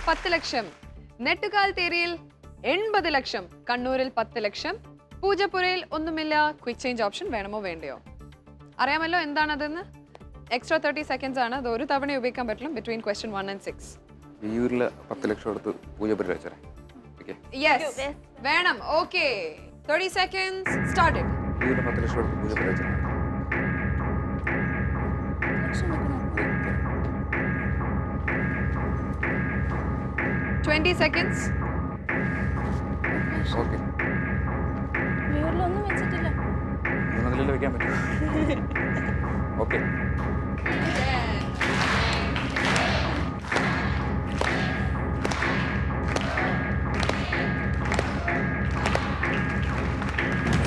10 ലക്ഷം, നെട്ടുകാൽ തേരിയിൽ 80 ലക്ഷം, കണ്ണൂരിൽ 10 ലക്ഷം, പൂജപ്പുരയിൽ ഒന്നുമില്ല. ക്വിക്ക് ചേഞ്ച് ഓപ്ഷൻ വേണമോ വേണ്ടയോ? അറിയാമല്ലോ എന്താണതെന്ന്. എക്സ്ട്രാ 30 സെക്കൻഡ്സ് ആണ്. അത് ഒരു തവണ ഉപയോഗിക്കാൻ പറ്റില്ല. Between question 1 and 6. വിയൂരിൽ 10 ലക്ഷം എടുത്ത് പൂജപ്പുര വെച്ചേ. യെസ് വേണം. Okay, 30 seconds started. വിയൂരിൽ 10 ലക്ഷം എടുത്ത് പൂജപ്പുര വെച്ചേ. 20 seconds. ഓക്കെ, വിയൂരിലൊന്നും വെച്ചിട്ടില്ല. അതിലെല്ലാം വെക്കാൻ പറ്റും. ഓക്കെ,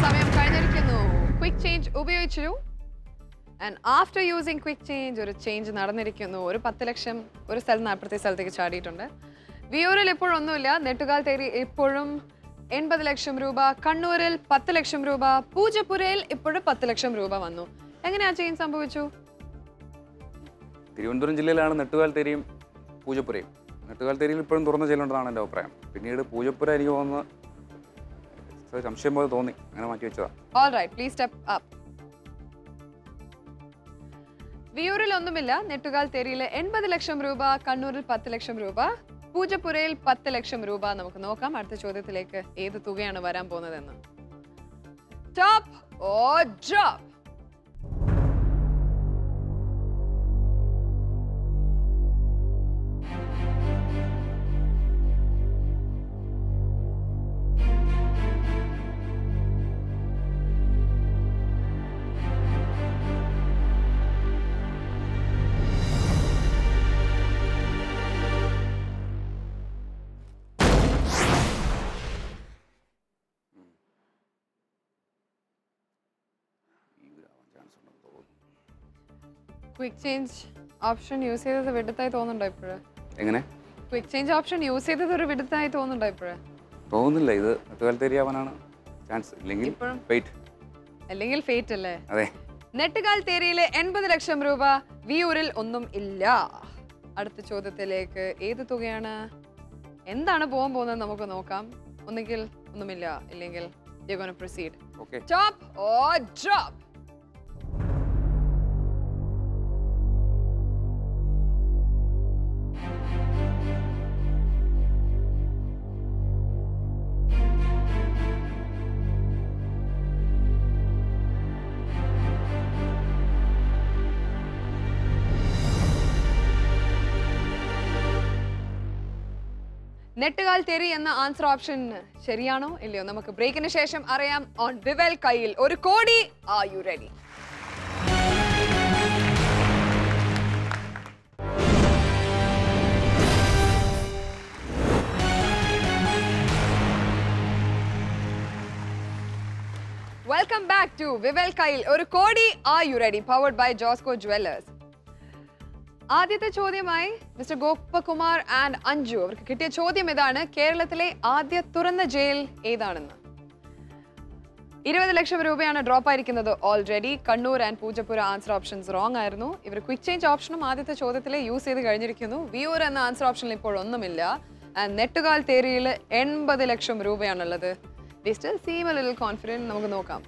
സമയം കഴിഞ്ഞിരിക്കുന്നു. ക്വിക്ക് ചേഞ്ച് ഉപയോഗിച്ചു. And after using quick change ഒരു ചേഞ്ച് നടന്നിരിക്കുന്നു. ഒരു 10 ലക്ഷം ഒരു സ്ഥലത്ത് നിന്ന് അപ്പുറത്തെ സ്ഥലത്തേക്ക് ചാടിയിട്ടുണ്ട്. വിയൂരിൽ ഇപ്പോഴൊന്നുമില്ല. നെട്ടുകാൽ തേരി ഇപ്പോഴും 80 ലക്ഷം രൂപ, കണ്ണൂരിൽ 10 ലക്ഷം രൂപ, പൂജപ്പുരയിൽ ഇപ്പോഴും 10 ലക്ഷം രൂപ വന്നു. എങ്ങനെയാ ചേഞ്ച് സംഭവിച്ചു? തിരുവനന്തപുരം ജില്ലയിലാണ് നെട്ടുകാൽ തേരിയും പൂജപ്പുരയും. നെട്ടുകാൽ തേരിയിൽ ഇപ്പോഴും തുറന്ന ജയിലുണ്ടെന്നാണ് എൻ്റെ അഭിപ്രായം. പിന്നീട് പൂജപ്പുര എനിക്ക് തോന്നുന്ന സംശയം പോലെ തോന്നി, അങ്ങനെ മാറ്റി വെച്ചതാ. All right, please step up. വിയൂരിൽ ഒന്നുമില്ല. നെട്ടുകാൽ തേരിയിലെ 80 ലക്ഷം രൂപ, കണ്ണൂരിൽ 10 ലക്ഷം രൂപ, പൂജപ്പുരയിൽ 10 ലക്ഷം രൂപ. നമുക്ക് നോക്കാം അടുത്ത ചോദ്യത്തിലേക്ക് ഏത് തുകയാണ് വരാൻ പോകുന്നതെന്ന്. Top or drop? Quick change option use ചെയ്തത് വിടുത്തായി തോന്നുന്നുണ്ടോ ഇപ്പോഴ്? എങ്ങനെ? ക്വിക്ക് ചേഞ്ച് ഓപ്ഷൻ യൂസ് ചെയ്തത് ഒരു വിടുത്തായി തോന്നുന്നുണ്ടോ ഇപ്പോഴ്? തോന്നുന്നില്ല, ഇത് നെട്ടുകാൽ തേരി ആവാനാണ് ചാൻസ്. ഇല്ലെങ്കിൽ ഫേറ്റ്. അല്ലെങ്കിൽ ഫേറ്റ് അല്ലേ? അതെ. നെട്ടുകാൽ തേരിയിലെ 80 ലക്ഷം രൂപ, വിയൂരിൽ ഒന്നും ഇല്ല. അടുത്ത ചോദ്യത്തിലേക്ക് ഏത് തുകയാണ്, എന്താണ് പോകാൻ പോകുന്നത് നമുക്ക് നോക്കാം. ഒന്നുകിൽ ഒന്നുമില്ല, ഇല്ലെങ്കിൽ you're going to proceed. Okay. Top or drop? Nettukal തേരി എന്ന ആൻസർ ഓപ്ഷൻ ശരിയാണോ ഇല്ലയോ നമുക്ക് ബ്രേക്കിന് ശേഷം അറിയാം. ഓൺ വിവൽ കയ്യിൽ 1 കോടി. Are you ready? Welcome back to വിവൽ കയ്യിൽ 1 കോടി. Are you ready? Powered by Josco jewellers. ആദ്യത്തെ ചോദ്യമായി മിസ്റ്റർ ഗോപകുമാർ ആൻഡ് അഞ്ജു അവർക്ക് കിട്ടിയ ചോദ്യം ഇതാണ്. കേരളത്തിലെ ആദ്യ തുറന്ന ജയിൽ ഏതാണെന്ന്. 20 ലക്ഷം രൂപയാണ് ഡ്രോപ്പ് ആയിരിക്കുന്നത് already. Kannur and Poojappura answer options wrong ആയിരുന്നു. ഇവർ ക്വിക്ക് ചേഞ്ച് ഓപ്ഷനും ആദ്യത്തെ ചോദ്യത്തിൽ യൂസ് ചെയ്ത് കഴിഞ്ഞിരിക്കുന്നു. വിയൂർ എന്ന ആൻസർ ഓപ്ഷനിൽ ഇപ്പോൾ ഒന്നുമില്ല. ആൻഡ് നെട്ടുകാൽ തേരിയിൽ 80 ലക്ഷം രൂപയാണുള്ളത്. They still seem a little confident. നമുക്ക് നോക്കാം.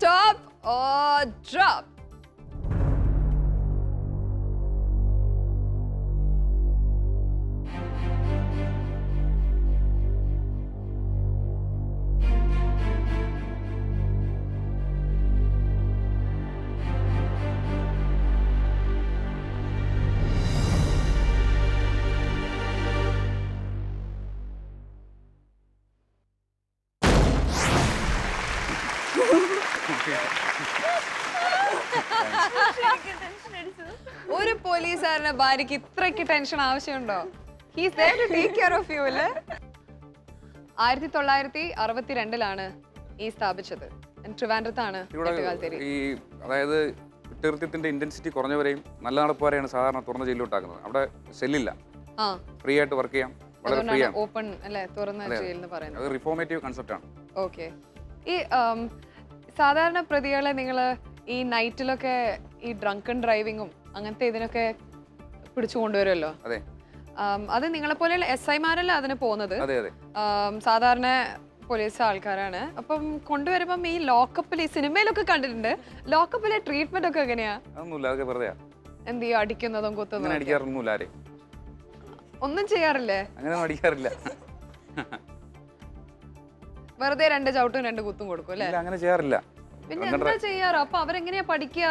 Top or drop? ഒരു പോലീസുകാരന്റെ ഭാര്യക്ക് ഇത്രയ്ക്ക് ടെൻഷൻ ആവശ്യമുണ്ടോ? He's there to take care of you അല്ലേ? 1962 ഈ സ്ഥാപിച്ചത്. ട്രിവാൻഡ്രത്താണ് നെട്ടുകാൽ തേരി. ഈ അതായത് കുറ്റകൃത്യത്തിന്റെ ഇന്റൻസിറ്റി കുറഞ്ഞവരെയും നല്ല നടപ്പുകാരെയാണ് സാധാരണ തുറന്ന ജയിലിലോട്ടാക്കുന്നത്. അവിടെ സെല്ലില്ല, ഫ്രീ ആയിട്ട് വർക്ക് ചെയ്യാം, വളരെ ഫ്രീ ആണ്. ഓപ്പൺ അല്ലേ, തുറന്ന ജയിൽ എന്ന് പറയുന്നത്. അത് റിഫോർമേറ്റീവ് കൺസെപ്റ്റ് ആണ്. ഓക്കെ. ഈ സാധാരണ പ്രതികളെ നിങ്ങൾ ഈ നൈറ്റിലൊക്കെ ഈ ഡ്രങ്കൺ ഡ്രൈവിങ്ങും അങ്ങനത്തെ ഇതിനൊക്കെ പിടിച്ചു കൊണ്ടുവരുമല്ലോ. അതെ. അത് നിങ്ങളെപ്പോലെയുള്ള SI-മാരല്ല അതിന് പോകുന്നത്, അതെ അതെ സാധാരണ പോലീസ് ആൾക്കാരാണ്. അപ്പം കൊണ്ടുവരുമ്പം ഈ ലോക്കപ്പിൽ, ഈ സിനിമയിലൊക്കെ കണ്ടിട്ടുണ്ട്, ലോക്കപ്പിലെ ട്രീറ്റ്മെന്റ് ഒക്കെ എങ്ങനെയാ? അതൊന്നുമില്ല, അതൊക്കെ വെറുതെയാ. എന്ത് ചെയ്യും? അടിക്കുന്നതും കുത്തുന്നതും? അടിക്കാറൊന്നുമില്ല ആരെയും. ഒന്നും ചെയ്യാറില്ലേ? അങ്ങനെ അടിക്കാറില്ല. വെറുതെ 2 ചവിട്ടും 2 കുത്തും കൊടുക്കും അല്ലേ? അങ്ങനെ ചെയ്യാറില്ല. പിന്നെ എന്താ ചെയ്യാറ്? അപ്പൊ അവരെങ്ങനെയാ പഠിക്കുക?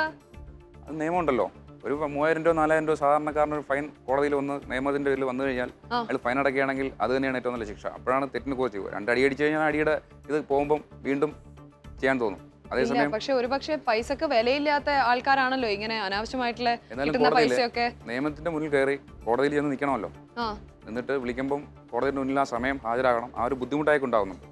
അത് നിയമമുണ്ടല്ലോ. ഒരു 3000 രൂപ 4000 രൂപ സാധാരണക്കാരന് ഒരു ഫൈൻ കോടതിയിൽ വന്ന് നിയമത്തിന്റെ പേരിൽ വന്നു കഴിഞ്ഞാൽ അയാൾ ഫൈൻ അടക്കുകയാണെങ്കിൽ അത് തന്നെയാണ് ഏറ്റവും നല്ല ശിക്ഷ. അപ്പോഴാണ് തെറ്റിന് കോച്ച് ചെയ്യുക. 2 അടി അടിച്ചു കഴിഞ്ഞാൽ അടിയുടെ ഇത് പോകുമ്പോൾ വീണ്ടും ചെയ്യാൻ തോന്നും. അതേസമയം പക്ഷെ ഒരുപക്ഷെ പൈസക്ക് വിലയില്ലാത്ത ആൾക്കാരാണല്ലോ ഇങ്ങനെ അനാവശ്യമായിട്ടുള്ള കിട്ടുന്ന പൈസയൊക്കെ. നിയമത്തിന്റെ മുന്നിൽ കയറി കോടതിയിൽ ചെന്ന് നിൽക്കണമല്ലോ. എന്നിട്ട് വിളിക്കുമ്പോൾ കോടതിയുടെ മുന്നിൽ ആ സമയം ഹാജരാകണം. ആ ഒരു ബുദ്ധിമുട്ടായി ഉണ്ടാകുന്നുണ്ട്.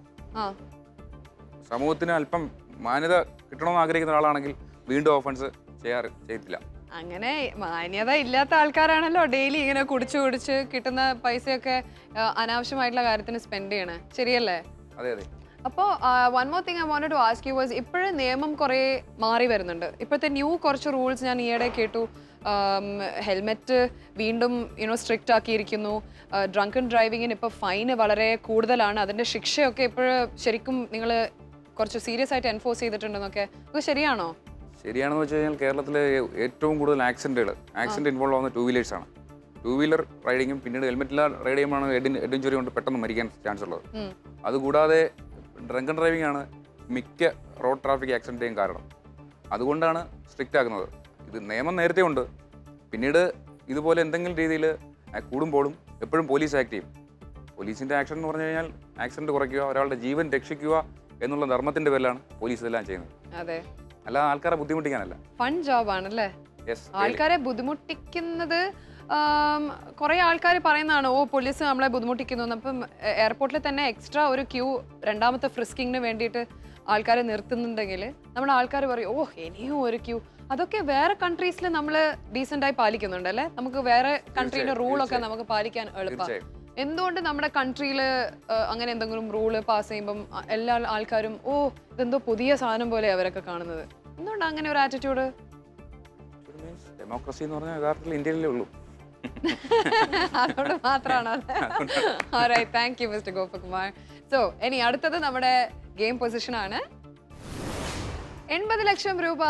സമൂഹത്തിന് അല്പം മാന്യത കിട്ടണമെന്ന് ആഗ്രഹിക്കുന്ന ഒരാളാണെങ്കിൽ വീണ്ടും ഓഫൻസ് ചെയ്യത്തില്ല. അങ്ങനെ മാന്യത ഇല്ലാത്ത ആൾക്കാരാണല്ലോ ഡെയിലി ഇങ്ങനെ കുടിച്ച് കിട്ടുന്ന പൈസയൊക്കെ അനാവശ്യമായിട്ടുള്ള കാര്യത്തിന് സ്പെൻഡ് ചെയ്യണേ, ശരിയല്ലേ? അതെ അതെ. അപ്പോൾ one more thing I wanted to ask you was, ഇപ്പോഴും നിയമം കുറേ മാറി വരുന്നുണ്ട്. ഇപ്പോഴത്തെ കുറച്ച് റൂൾസ് ഞാൻ ഈയിടെ കേട്ടു. ഹെൽമെറ്റ് വീണ്ടും സ്ട്രിക്റ്റ് ആക്കിയിരിക്കുന്നു. ഡ്രങ്കൺ ഡ്രൈവിങ്ങിന് ഇപ്പോൾ ഫൈന് വളരെ കൂടുതലാണ്. അതിൻ്റെ ശിക്ഷയൊക്കെ ഇപ്പോഴും ശരിക്കും നിങ്ങൾ കുറച്ച് സീരിയസ് ആയിട്ട് എൻഫോഴ്സ് ചെയ്തിട്ടുണ്ടെന്നൊക്കെ, അത് ശരിയാണോ? ശരിയാണെന്ന് വെച്ച് കഴിഞ്ഞാൽ കേരളത്തിലെ ഏറ്റവും കൂടുതൽ ആക്സിഡൻറ്റ് ഇൻവോൾവ് ആവുന്ന 2 വീലേഴ്സാണ്. 2 വീലർ റൈഡിങ്ങും പിന്നീട് ഹെൽമെറ്റില്ലാതെ റൈഡ് ചെയ്യുമ്പോഴാണ് ഹെഡ് ഇഞ്ചുറി കൊണ്ട് പെട്ടെന്ന് മരിക്കാൻ ചാൻസ് ഉള്ളത്. അതുകൂടാതെ ഡ്രങ്കൺ ഡ്രൈവിംഗ് ആണ് മിക്ക റോഡ് ട്രാഫിക് ആക്സിഡൻറ്റേയും കാരണം. അതുകൊണ്ടാണ് സ്ട്രിക്റ്റ് ആക്കുന്നത്. ഇത് നിയമം നേരത്തെ ഉണ്ട്. പിന്നീട് ഇതുപോലെ എന്തെങ്കിലും രീതിയിൽ കൂടുമ്പോഴും എപ്പോഴും പോലീസ് ആക്ട് ചെയ്യും. പോലീസിൻ്റെ ആക്ഷൻ എന്ന് പറഞ്ഞു കഴിഞ്ഞാൽ ആക്സിഡൻറ്റ് കുറയ്ക്കുക, ഒരാളുടെ ജീവൻ രക്ഷിക്കുക എന്നുള്ള ധർമ്മത്തിൻ്റെ പേരിലാണ് പോലീസ് ഇതെല്ലാം ചെയ്യുന്നത്. അതെ, അല്ല ആൾക്കാരെ ബുദ്ധിമുട്ടിക്കാനല്ല. ഫൺ ജോബ് ആണല്ലേ? ആൾക്കാരെ ബുദ്ധിമുട്ടിക്കുന്നത് കുറെ ആൾക്കാർ പറയുന്നതാണ്, ഓ പോലീസ് നമ്മളെ ബുദ്ധിമുട്ടിക്കുന്നു. അപ്പം എയർപോർട്ടിൽ തന്നെ എക്സ്ട്രാ ഒരു ക്യൂ രണ്ടാമത്തെ ഫ്രിസ്കിങ്ങിന് വേണ്ടിയിട്ട് ആൾക്കാരെ നിർത്തുന്നുണ്ടെങ്കിൽ നമ്മുടെ ആൾക്കാർ പറയും, ഓ ഇനിയും ഒരു ക്യൂ. അതൊക്കെ വേറെ കൺട്രീസിൽ നമ്മൾ ഡീസൻ്റായി പാലിക്കുന്നുണ്ട് അല്ലേ? നമുക്ക് വേറെ കൺട്രീൻ്റെ റൂളൊക്കെ നമുക്ക് പാലിക്കാൻ എളുപ്പമാണ്. എന്തുകൊണ്ട് നമ്മുടെ കൺട്രിയിൽ അങ്ങനെ എന്തെങ്കിലും റൂള് പാസ് ചെയ്യുമ്പം എല്ലാ ആൾക്കാരും ഓ ഇതെന്തോ പുതിയ സാധനം പോലെ അവരൊക്കെ കാണുന്നത്? എന്തുകൊണ്ട് അങ്ങനെ ഒരു ആറ്റിറ്റ്യൂഡ്? ഡെമോക്രസി എന്ന് പറഞ്ഞാൽ യഥാർത്ഥത്തിൽ ഇന്ത്യയിലേ ഉള്ളൂ. അതുകൊണ്ട് മാത്രമാണോ? Alright, thank you mister Gopakumar. So ഇനി അടുത്തത് നമ്മുടെ ഗെയിം പൊസിഷൻ ആണ്. 80 ലക്ഷം രൂപ,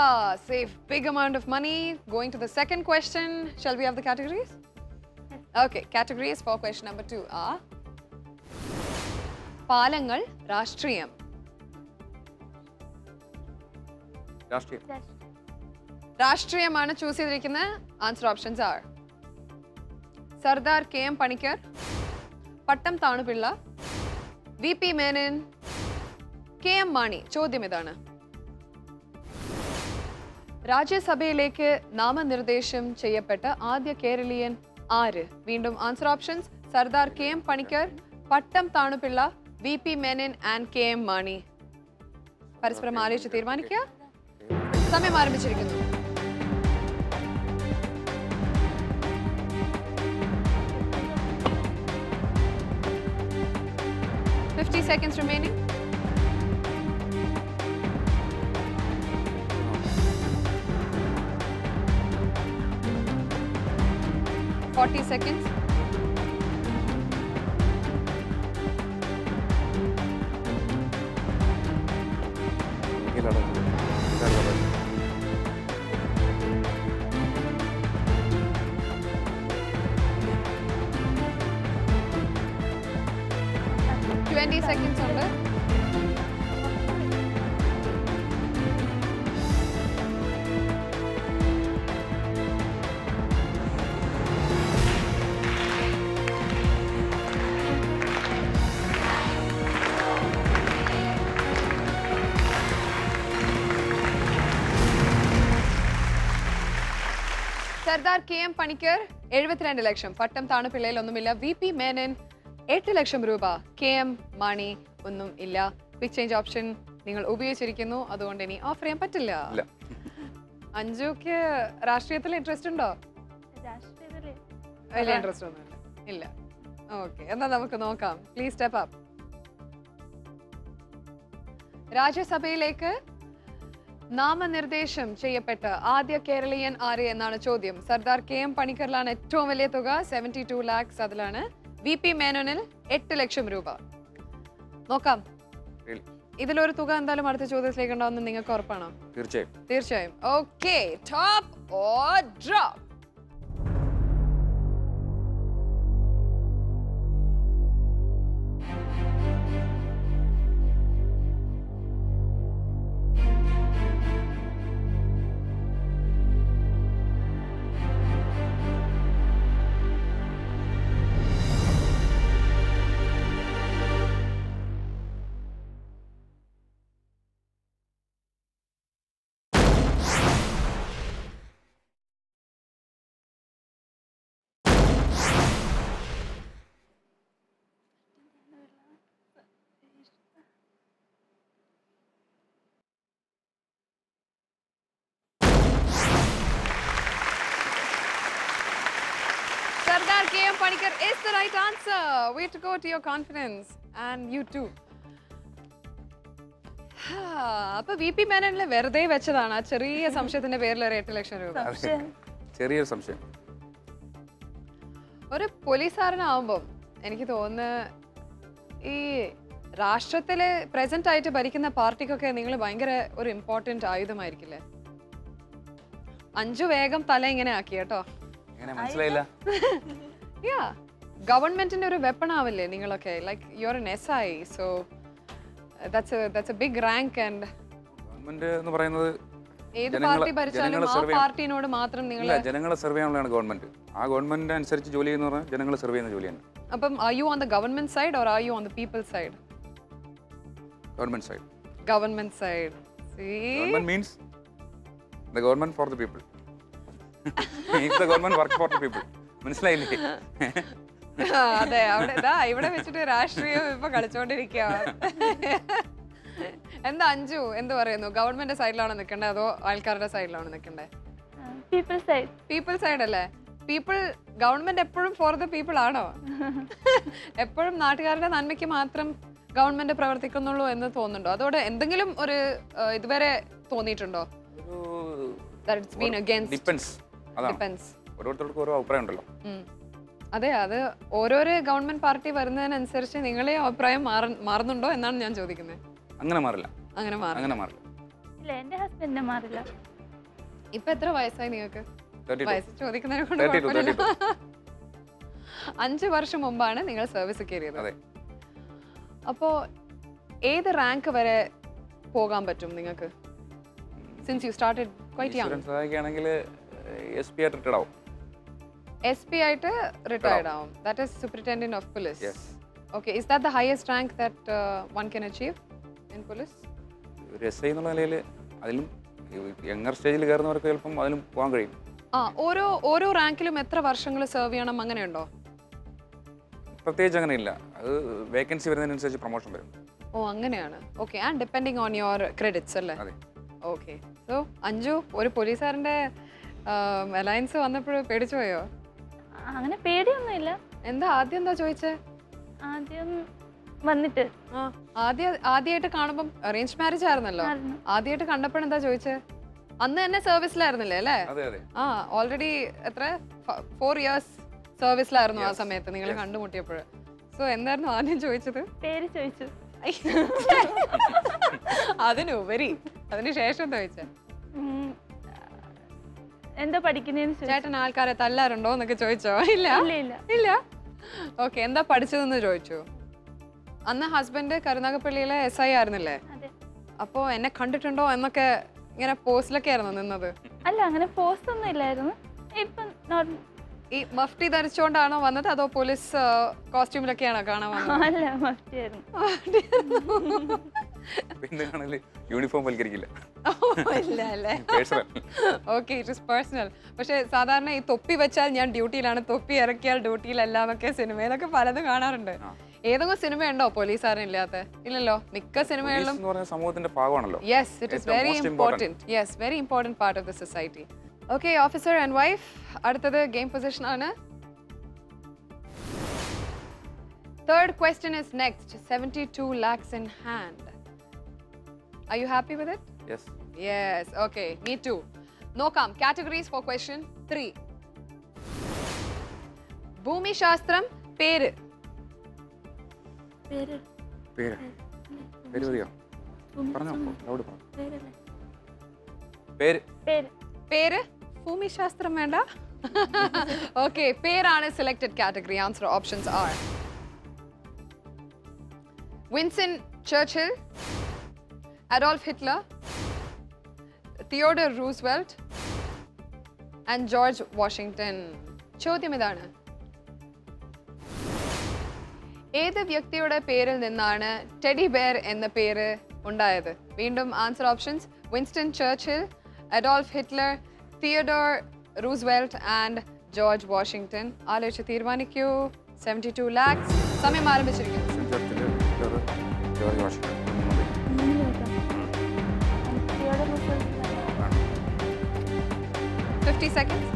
safe big amount of money. Going to the second question. Shall we have the categories? Okay, categories for question number 2 are പാലങ്ങൾ, രാഷ്ട്രീയം. രാഷ്ട്രീയമാണ് ചൂസ് ചെയ്തിരിക്കുന്ന. Answer options are Sardar KM Panicker, Pattom Thanupillai, VP Menon, KM Mani. ചോദ്യം ഇതാണ്, രാജ്യസഭയിലേക്ക് നാമനിർദ്ദേശം ചെയ്യപ്പെട്ട ആദ്യ കേരളീയൻ ആര്? വീണ്ടും answer options Sardar KM Panicker, Pattom Thanupillai, VP Menon and KM Mani. പരസ്പരം ആലോചിച്ച് തീരുമാനിക്കുക. സമയം ആരംഭിച്ചിരിക്കുന്നു. 50 seconds remaining. Forty seconds. Seconds ഉണ്ട്. സർദാർ KM പണിക്കർ 72 ലക്ഷം, പട്ടം താണുപിള്ളയിൽ ഒന്നുമില്ല. VP മേനൻ 8 ലക്ഷം രൂപ, KM മാണി ഒന്നും ഇല്ല. ക്വിക്ക് ചേഞ്ച് ഓപ്ഷൻ നിങ്ങൾ ഉപയോഗിച്ചിരിക്കുന്നു, അതുകൊണ്ട് ഇനി ഓഫർ ചെയ്യാൻ പറ്റില്ല. അഞ്ജുക്ക് രാഷ്ട്രീയത്തിൽ ഇൻട്രസ്റ്റ് ഉണ്ടോ? വലിയ ഇൻട്രസ്റ്റ് ഒന്നുമില്ല. ഇല്ല. ഓക്കെ, എന്നാ നമുക്ക് നോക്കാം. Please step up. രാജ്യസഭയിലേക്ക് നാമനിർദ്ദേശം ചെയ്യപ്പെട്ട ആദ്യ കേരളീയൻ ആര് എന്നാണ് ചോദ്യം. സർദാർ KM പണിക്കറിലാണ് ഏറ്റവും വലിയ തുക 72 lakhs. അതിലാണ് VP മേനോനിൽ 8 ലക്ഷം രൂപ. നോക്കാം, ഇതിലൊരു തുക എന്തായാലും അടുത്ത ചോദ്യത്തിലേക്ക് ഉണ്ടാവുന്ന നിങ്ങൾക്ക് ഉറപ്പാണോ? തീർച്ചയായും. Okay, top or drop? Sardar KM Panikkar is the right answer. Way to go to your confidence. And you too. അപ്പൊ VP മേനോനിലെ വെറുതെ വെച്ചതാണ് ആ ചെറിയ സംശയത്തിന്റെ പേരിൽ 8 ലക്ഷം രൂപ. ചെറിയൊരു സംശയം. ഒരു പോലീസുകാരനാവുമ്പം എനിക്ക് തോന്നുന്നു ഈ രാഷ്ട്രത്തില് പ്രസന്റ് ആയിട്ട് ഭരിക്കുന്ന പാർട്ടിക്കൊക്കെ നിങ്ങൾ ഭയങ്കര ഒരു ഇമ്പോർട്ടന്റ് ആയുധമായിരിക്കില്ലേ? അഞ്ചു വേഗം തല ഇങ്ങനെ ആക്കി കേട്ടോ. മനസ്സിലായില്ല. ഗവൺമെന്റിന്റെ ഒരു വെപ്പൺ ആവില്ലേ നിങ്ങളൊക്കെ? Like you are an SI, so that's a big rank. And government എന്ന് പറയുന്നത് ഏത് പാർട്ടി ഭരിച്ചാലും ആ പാർട്ടിനോട് മാത്രം നിങ്ങൾ ജനങ്ങളെ സെർവ് ചെയ്യാനുള്ളതാണ് ഗവൺമെന്റ്. ആ ഗവൺമെന്റ് അനുസരിച്ച് ജോലി ചെയ്യുന്ന പറഞ്ഞാൽ ജനങ്ങളെ സെർവ് ചെയ്യുന്ന ജോലിയാണ്. അപ്പം are you on the government side or are you on the people side? Government side. Government side. Government means the government for the people. If the government work for the people. മനസ്സിലായില്ലേ? അതെ, ഇവിടെ വെച്ചിട്ട് രാഷ്ട്രീയം ഇപ്പൊ കളിച്ചോണ്ടിരിക്കുക. എന്താ അഞ്ജു എന്ത് പറയുന്നു? Government സൈഡിലാണോ നിൽക്കണ്ടേ അതോ ആൾക്കാരുടെ സൈഡിലാണോ നിൽക്കണ്ടേ? പീപ്പിൾ സൈഡ് അല്ലേ? പീപ്പിൾ ഗവൺമെന്റ് എപ്പോഴും ഫോർ ദ പീപ്പിൾ ആണോ? എപ്പോഴും നാട്ടുകാരുടെ നന്മയ്ക്ക് മാത്രം ഗവൺമെന്റ് പ്രവർത്തിക്കുന്നുള്ളൂ എന്ന് തോന്നുന്നുണ്ടോ? അതോടെ എന്തെങ്കിലും ഒരു ഇതുവരെ തോന്നിയിട്ടുണ്ടോ? ഓരോരുത്തർക്കും ഓരോ അഭിപ്രായം ഉണ്ടല്ലോ. അതെ, അത് ഓരോരോ ഗവൺമെന്റ് പാർട്ടി വരുന്നതിനനുസരിച്ച് നിങ്ങളെ അഭിപ്രായം മാറുന്നുണ്ടോ എന്നാണ് ഞാൻ ചോദിക്കുന്നത്. അങ്ങനെ മാറില്ല. ഇല്ല, എന്റെ ഹസ്ബൻഡിനെ മാറില്ല. ഇപ്പൊ എത്ര വയസ്സായി നിങ്ങൾക്ക്? വയസ്സ് ചോദിക്കുന്നതിനെ കൊണ്ട് 5 വർഷം മുമ്പാണ് നിങ്ങൾ സർവീസ് കയറിയത്. അപ്പോ ഏത് റാങ്ക് വരെ പോകാൻ പറ്റും നിങ്ങൾക്ക്? Since you started quite young. SP ആയിട്ട് റിട്ടയർഡ് ആവും. SP ആയിട്ട് റിട്ടയർഡ് ആവും. That is superintendent of police. Okay, is that the highest rank that one can achieve in police? ഒരു SI എന്നുള്ള നിലയിൽ അതിലും യങ്ങർ സ്റ്റേജിൽ കയറുന്നവർക്ക് ചിലപ്പം അതിലും പോകാൻ കഴിയും. ഓരോ റാങ്കിലും എത്ര വർഷങ്ങൾ സെർവ് ചെയ്യണം അങ്ങനെയുണ്ടോ? പ്രത്യേകിച്ച് അങ്ങനെയില്ല. അത് വേക്കൻസി വരുന്നതിനനുസരിച്ച് പ്രൊമോഷൻ വരും. അങ്ങനെയാണ്. Okay, and depending on your credits അല്ലേ? ഓക്കെ, സോ അഞ്ജു, ഒരു പോലീസുകാരന്റെ അലയൻസ് വന്നപ്പോൾ പേടിച്ചു പോയോ? അങ്ങനെ പേടിയൊന്നുമില്ല. ആദ്യം എന്താ ചോദിച്ചേ? ആദ്യം വന്നിട്ട് ആദ്യമായിട്ട് കാണുമ്പം അറേഞ്ച് മാരേജ് ആയിരുന്നല്ലോ. ആദ്യമായിട്ട് കണ്ടപ്പോഴെന്താ ചോദിച്ചേ? അന്ന് തന്നെ സർവീസിലായിരുന്നില്ലേ അല്ലേ? ഓൾറെഡി എത്ര 4 years സർവീസിലായിരുന്നു ആ സമയത്ത് നിങ്ങൾ കണ്ടുമുട്ടിയപ്പോൾ. സോ എന്തായിരുന്നു ആദ്യം ചോദിച്ചത്? പേര് ചോദിച്ചു. അതിനുപരി അതിന് ശേഷം എന്താ ചോദിച്ചേ? എന്താ പഠിക്കുന്നേന്ന്? ചേട്ടൻ ആൾക്കാരെ തല്ലാറുണ്ടോ എന്നൊക്കെ ചോദിച്ചോ? ഇല്ല. ഓക്കെ, എന്താ പഠിച്ചതെന്ന് ചോദിച്ചു. അന്ന് ഹസ്ബൻഡ് കരുനാഗപ്പള്ളിയിലെ SI ആയിരുന്നില്ലേ? അപ്പോ എന്നെ കണ്ടിട്ടുണ്ടോ എന്നൊക്കെ ഇങ്ങനെ പോസ്റ്റിലൊക്കെ ആയിരുന്നു നിന്നത്? അല്ല, അങ്ങനെ പോസ്റ്റ് ഒന്നും ഇല്ലായിരുന്നു. ഈ മഫ്തി ധരിച്ചുകൊണ്ടാണോ വന്നത് അതോ പോലീസ് കോസ്റ്റ്യൂമിലൊക്കെയാണോ കാണാൻ വന്നത്? അല്ല, മഫ്തി ആയിരുന്നു. യൂണിഫോം വൽക്കരിക്കില്ല. Okay, it is personal. പക്ഷെ സാധാരണ ഈ തൊപ്പി വെച്ചാൽ ഞാൻ ഡ്യൂട്ടിയിലാണ്, തൊപ്പി ഇറക്കിയാൽ ഡ്യൂട്ടിയിലല്ല എന്നൊക്കെ സിനിമയിലൊക്കെ പലതും കാണാറുണ്ട്. ഏതെങ്കിലും സിനിമ ഉണ്ടോ പോലീസുകാരൻ ഇല്ലാത്ത? ഇല്ലല്ലോ, മിക്ക സിനിമകളിലും. സമൂഹത്തിന്റെ ഭാഗമാണല്ലോ. Yes, it is very important. Yes, very important part of the society. Okay, officer and wife, അടുത്തത് ഗെയിം പൊസിഷൻ ആണ്. Third question is next. 72 lakhs in hand. Are you happy with it? Yes. Yes, okay, me too. Nokam, categories for question 3. Bhumi Shastram, പേര്. പേര് പേര് പേര് മതിയോ പറഞ്ഞോ loud പറഞ്ഞു പേരല്ലേ പേര് പേര് പേര് ഭൂമി ശാസ്ത്രം വേണ്ട. Okay, പേരാണ് selected category. Answer options are Winston Churchill, Adolf Hitler, Theodore Roosevelt and George Washington. ചോദ്യം ഇതാണ്, ഏത് വ്യക്തിയുടെ പേരിൽ നിന്നാണ് ടെഡി ബെയർ എന്ന പേര് ഉണ്ടായത്? വീണ്ടും answer options: Winston Churchill, Adolf Hitler, Theodore Roosevelt and George Washington. ആലോചിച്ച് തീരുമാനിക്കൂ. 72 lakhs. സമയം ആരംഭിച്ചിരിക്കുന്നു. George Washington 50 seconds.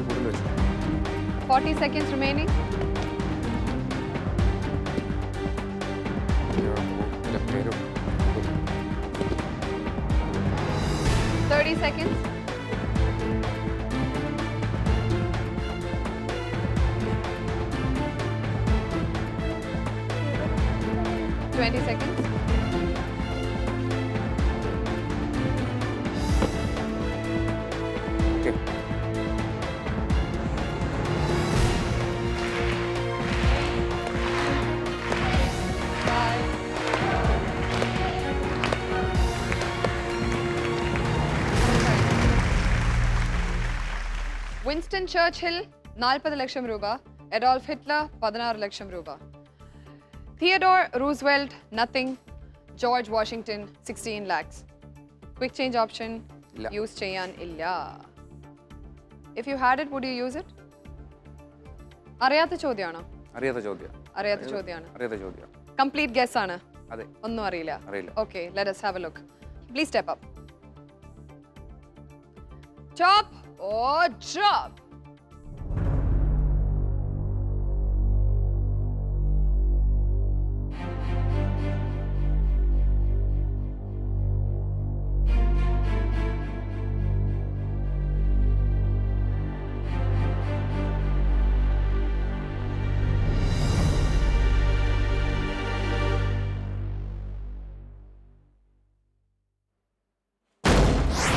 കൂടുതൽ വെച്ചു 40 seconds remaining. പേരും 30 seconds. 20 seconds. Okay Winston Churchill 40 ലക്ഷം രൂപ, അഡോൾഫ് ഹിറ്റ്ലർ 16 ലക്ഷം രൂപ, Theodore Roosevelt nothing, George Washington 16 lakhs. Quick change option ഇല്ല. യൂസ് ചെയ്യാൻ ഇല്ല. If you had it would you use it? അറിയാത്ത ചോദ്യമാണോ? അറിയാത്ത ചോദ്യം അറിയാത്ത ചോദ്യമാണ്. അറിയാത്ത ചോദ്യം കംപ്ലീറ്റ് ഗസ് ആണ്. അതെ ഒന്നും അറിയില്ല. അറിയില്ല Okay, let us have a look. Please step up. Top or drop?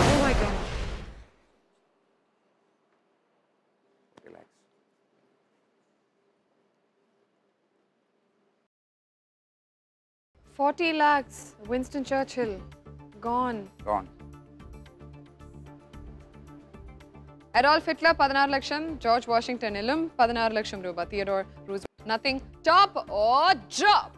Oh my God. Relax 40 lakhs. Winston Churchill. Gone. Gone Adolf Hitler 16 ലക്ഷം, ജോർജ് വാഷിംഗ്ടണിലും 16 ലക്ഷം രൂപ, Theodore Roosevelt nothing. Top or drop?